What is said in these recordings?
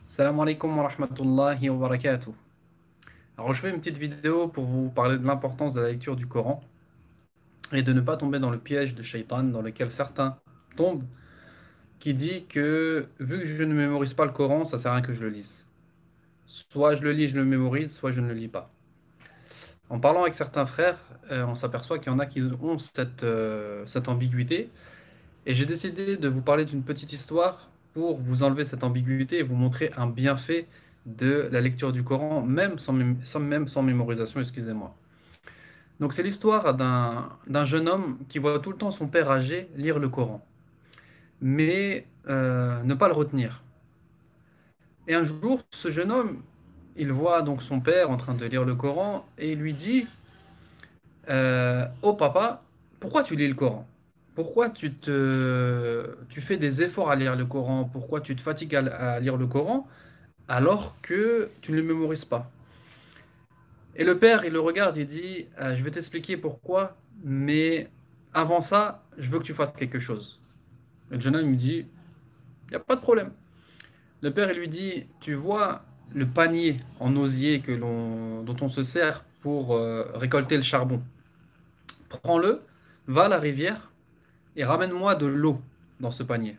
Salam alaikum wa rahmatullahi wa barakatuh. Alors, je fais une petite vidéo pour vous parler de l'importance de la lecture du Coran et de ne pas tomber dans le piège de Shaitan dans lequel certains tombent, qui dit que vu que je ne mémorise pas le Coran, ça sert à rien que je le lise. Soit je le lis, je le mémorise, soit je ne le lis pas. En parlant avec certains frères, on s'aperçoit qu'il y en a qui ont cette ambiguïté. Et j'ai décidé de vous parler d'une petite histoire pour vous enlever cette ambiguïté et vous montrer un bienfait de la lecture du Coran, même sans mémorisation, excusez-moi. Donc c'est l'histoire d'un jeune homme qui voit tout le temps son père âgé lire le Coran, mais ne pas le retenir. Et un jour, ce jeune homme, il voit donc son père en train de lire le Coran et il lui dit, oh papa, pourquoi tu lis le Coran? Pourquoi tu fais des efforts à lire le Coran? Pourquoi tu te fatigues à lire le Coran alors que tu ne le mémorises pas? Et le père, il le regarde, il dit, je vais t'expliquer pourquoi, mais avant ça, je veux que tu fasses quelque chose. Et le jeune homme me dit, il n'y a pas de problème. Le père, il lui dit, tu vois le panier en osier dont on se sert pour récolter le charbon. Prends-le, va à la rivière et ramène-moi de l'eau dans ce panier.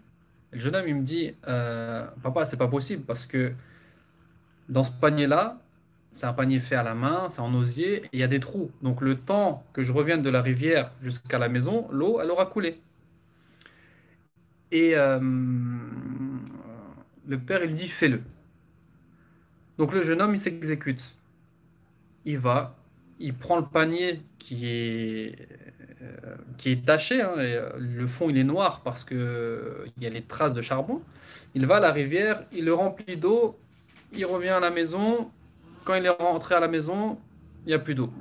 Et le jeune homme, il me dit, papa, c'est pas possible parce que dans ce panier-là, c'est un panier fait à la main, c'est en osier, et il y a des trous. Donc le temps que je revienne de la rivière jusqu'à la maison, l'eau, elle aura coulé. Et le père, il dit, fais-le. Donc le jeune homme, il s'exécute. Il va, il prend le panier qui est taché, hein, et, le fond il est noir parce que il y a les traces de charbon. Il va à la rivière, il le remplit d'eau, il revient à la maison. Quand il est rentré à la maison, il n'y a plus d'eau.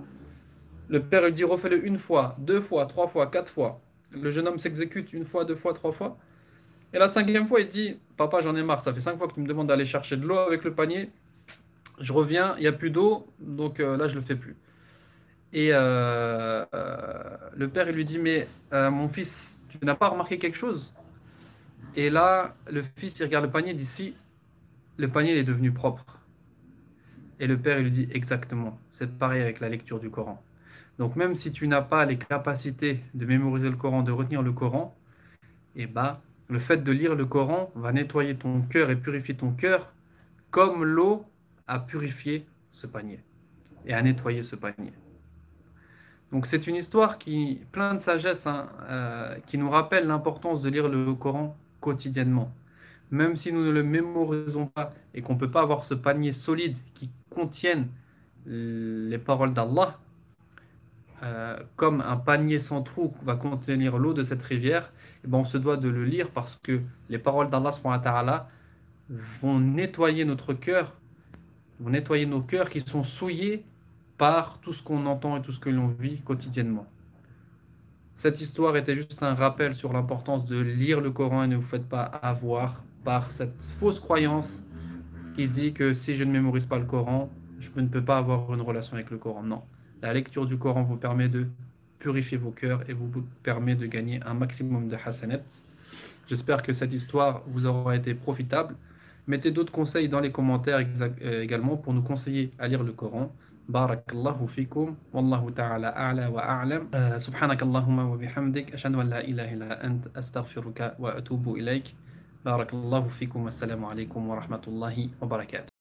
Le père lui dit refais-le une fois, deux fois, trois fois, quatre fois. Le jeune homme s'exécute une fois, deux fois, trois fois. Et la cinquième fois, il dit papa, j'en ai marre, ça fait 5 fois que tu me demandes d'aller chercher de l'eau avec le panier. Je reviens, il n'y a plus d'eau, donc là je le fais plus. Et le père, il lui dit, mais mon fils, tu n'as pas remarqué quelque chose? Et là, le fils, il regarde le panier, il dit, si, le panier il est devenu propre. Et le père, il lui dit, exactement, c'est pareil avec la lecture du Coran. Donc même si tu n'as pas les capacités de mémoriser le Coran, de retenir le Coran, eh ben, le fait de lire le Coran va nettoyer ton cœur et purifier ton cœur comme l'eau a purifié ce panier et a nettoyé ce panier. Donc c'est une histoire qui plein de sagesse, hein, qui nous rappelle l'importance de lire le Coran quotidiennement. Même si nous ne le mémorisons pas et qu'on ne peut pas avoir ce panier solide qui contienne les paroles d'Allah, comme un panier sans trou va contenir l'eau de cette rivière, eh ben on se doit de le lire parce que les paroles d'Allah subhanahu wa ta'ala vont nettoyer notre cœur, vont nettoyer nos cœurs qui sont souillés par tout ce qu'on entend et tout ce que l'on vit quotidiennement. Cette histoire était juste un rappel sur l'importance de lire le Coran et ne vous faites pas avoir par cette fausse croyance qui dit que si je ne mémorise pas le Coran, je ne peux pas avoir une relation avec le Coran. Non. La lecture du Coran vous permet de purifier vos cœurs et vous permet de gagner un maximum de hasanat. J'espère que cette histoire vous aura été profitable. Mettez d'autres conseils dans les commentaires également pour nous conseiller à lire le Coran. بارك الله فيكم والله تعالى أعلى وأعلم سبحانك اللهم وبحمدك أشهد أن لا إله إلا أنت أستغفرك وأتوب إليك بارك الله فيكم والسلام عليكم ورحمة الله وبركاته